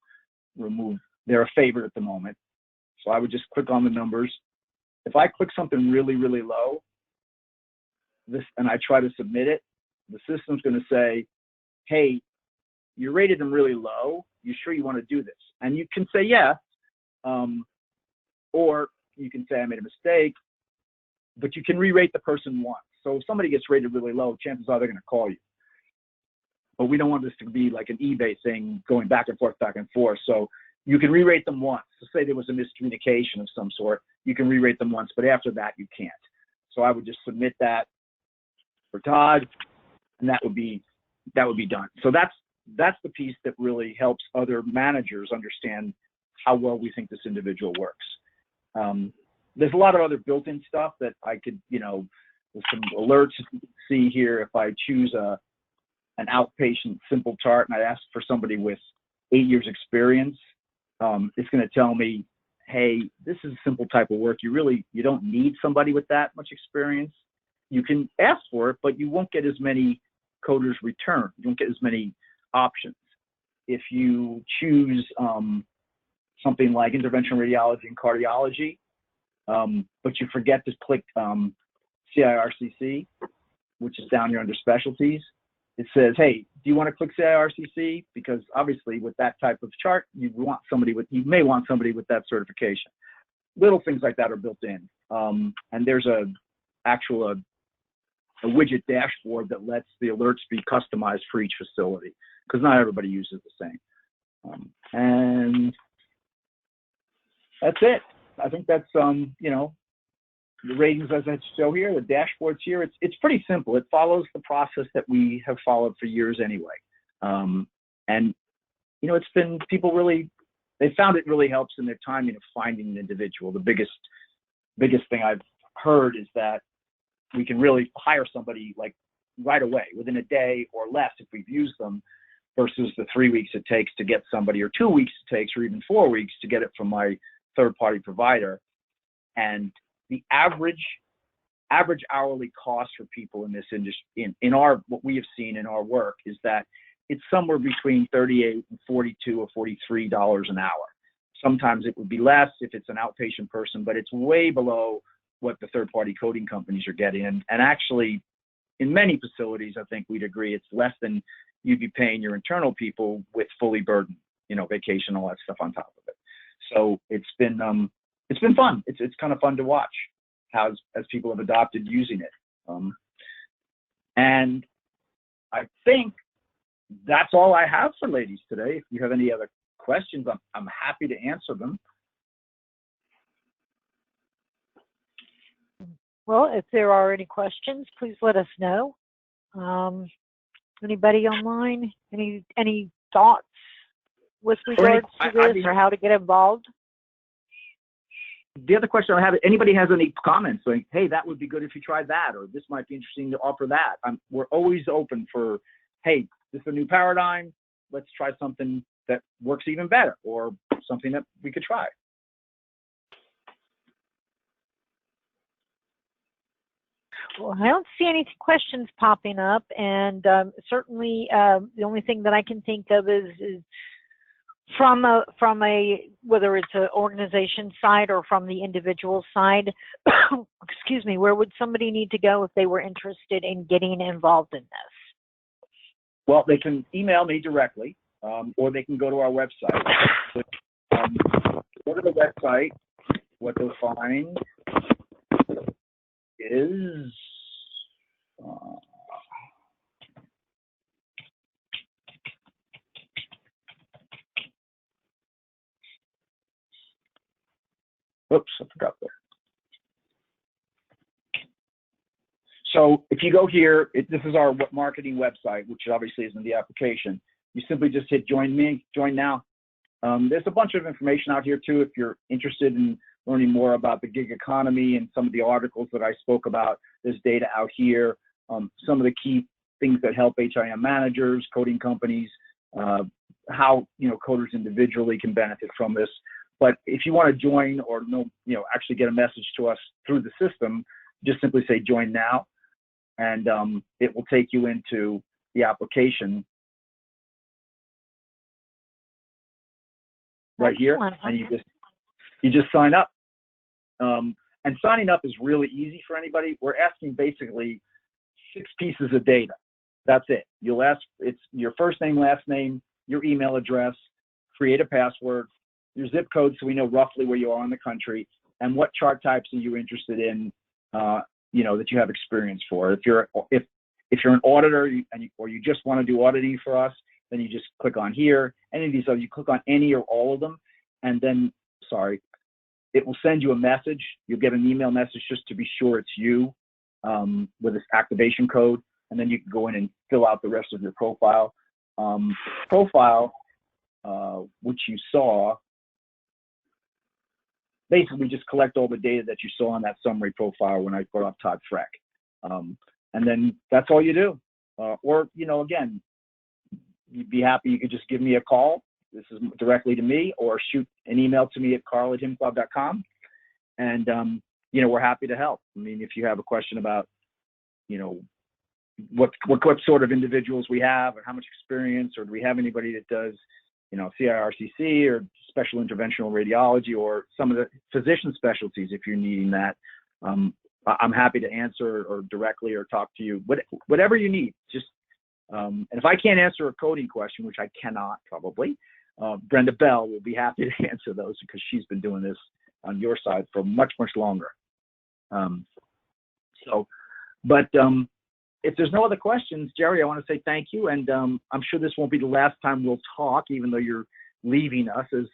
Remove, they're a favorite at the moment. So I would just click on the numbers. If I click something really, really low, and I try to submit it, the system's going to say, hey, you rated them really low. You sure you want to do this? And you can say yes, or you can say I made a mistake, but you can re-rate the person once. So if somebody gets rated really low, chances are they're going to call you. But we don't want this to be like an eBay thing going back and forth, back and forth. So you can re-rate them once. So say there was a miscommunication of some sort, you can re-rate them once, but after that you can't. So I would just submit that for Todd, and that would be done. So that's the piece that really helps other managers understand how well we think this individual works. There's a lot of other built-in stuff that I could, with some alerts you can see here. If I choose an outpatient simple chart and I ask for somebody with 8 years experience, it's going to tell me, hey, this is a simple type of work. You don't need somebody with that much experience. You can ask for it, but you won't get as many coders returned. You won't get as many options. If you choose something like interventional radiology and cardiology, but you forget to click CIRCC, which is down here under specialties, it says, hey, do you want to click CIRCC? Because obviously with that type of chart, you may want somebody with that certification. Little things like that are built in. And there's a widget dashboard that lets the alerts be customized for each facility, because not everybody uses the same. And that's it. I think that's, the ratings as I show here, the dashboards here, it's pretty simple. It follows the process that we have followed for years anyway. And, it's been, they found it really helps in their timing of finding an individual. The biggest thing I've heard is that we can really hire somebody like right away, within a day or less if we've used them. versus the 3 weeks it takes to get somebody, or 2 weeks it takes, or even 4 weeks to get it from my third-party provider. And the average hourly cost for people in this industry, in our, what we have seen in our work, is that it's somewhere between $38 and $42 or $43 an hour. Sometimes it would be less if it's an outpatient person, but it's way below what the third-party coding companies are getting. And actually, in many facilities, I think we'd agree it's less than you'd be paying your internal people with fully burdened, you know, vacation, all that stuff on top of it. So it's been fun. It's kind of fun to watch as people have adopted using it. And I think that's all I have for ladies today. If you have any other questions, I'm happy to answer them. Well, if there are any questions, please let us know. Anybody online? Any thoughts with regards to this, or how to get involved? The other question I have, anybody has any comments like, hey, that would be good if you tried that, or this might be interesting to offer that. We're always open for, hey, this is a new paradigm. Let's try something that works even better, or something that we could try. Well, I don't see any questions popping up, and certainly the only thing that I can think of is from a whether it's an organization side or from the individual side, excuse me, where would somebody need to go if they were interested in getting involved in this? Well, they can email me directly, or they can go to our website. Go to the website. What they'll find is oops, I forgot there. So if you go here, this is our marketing website, which obviously is in the application. You simply just hit join now. There's a bunch of information out here too if you're interested in learning more about the gig economy and some of the articles that I spoke about. There's data out here. Some of the key things that help HIM managers, coding companies, how coders individually can benefit from this. But if you want to join or actually get a message to us through the system, just simply say join now, and it will take you into the application right here, and you just sign up. And signing up is really easy for anybody. We're asking basically 6 pieces of data. That's it. You'll ask, it's your first name, last name, your email address, create a password, your zip code so we know roughly where you are in the country, and what chart types are you interested in, that you have experience for. If you're an auditor or you just want to do auditing for us, then you just click on here. Any of these other, you click on any or all of them, and then, it will send you a message. You'll get an email message just to be sure it's you with this activation code, and then you can go in and fill out the rest of your profile. Which you saw, basically just collect all the data that you saw on that summary profile when I brought up Todd Freck. And then that's all you do. Or, again, you'd be happy, you could just give me a call. This is directly to me, or shoot an email to me at karl@himcloud.com. And, we're happy to help. I mean, if you have a question about, what sort of individuals we have, or how much experience, or do we have anybody that does, CIRCC or special interventional radiology, or some of the physician specialties, if you're needing that, I'm happy to answer or directly or talk to you, whatever you need. Just, and if I can't answer a coding question, which I cannot probably, Brenda Bell will be happy to answer those, because she's been doing this on your side for much, much longer. But if there's no other questions, Jerry, I want to say thank you. And I'm sure this won't be the last time we'll talk, even though you're leaving us as,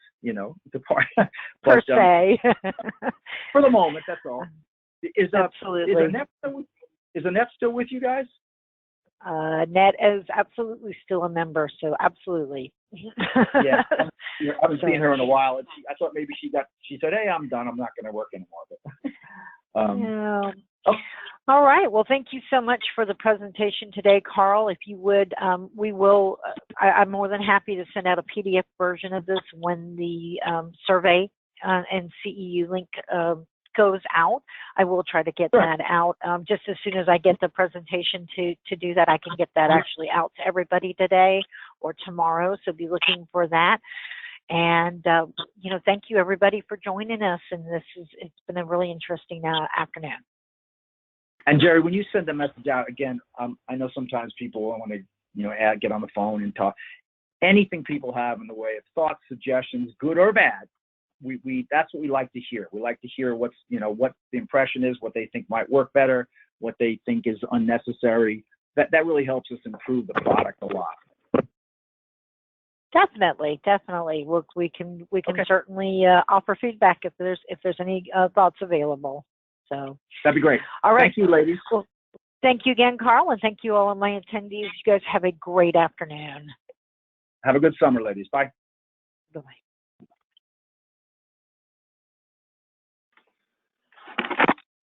depart. Per se. For the moment, that's all. Absolutely. Is Annette still with you guys? Annette is absolutely still a member, so absolutely. Yeah, I haven't seen her in a while. I thought maybe she said, hey, I'm done. I'm not going to work anymore. But, yeah. All right. Well, thank you so much for the presentation today, Karl. If you would, I'm more than happy to send out a PDF version of this when the survey and CEU link goes out. I will try to get that out just as soon as I get the presentation to do that. I can get that actually out to everybody today or tomorrow, so be looking for that. And, you know, thank you everybody for joining us, and it's been a really interesting afternoon. And Jerry, when you send the message out, again, I know sometimes people want to, you know, get on the phone and talk. Anything people have in the way of thoughts, suggestions, good or bad, that's what we like to hear. We like to hear what's, you know, what the impression is, what they think might work better, what they think is unnecessary. That really helps us improve the product a lot. Definitely. We can certainly offer feedback if there's any thoughts available. So that'd be great. All right. Thank you, ladies. Well, thank you again, Karl, and thank you all of my attendees. You guys have a great afternoon. Have a good summer, ladies. Bye. Bye-bye.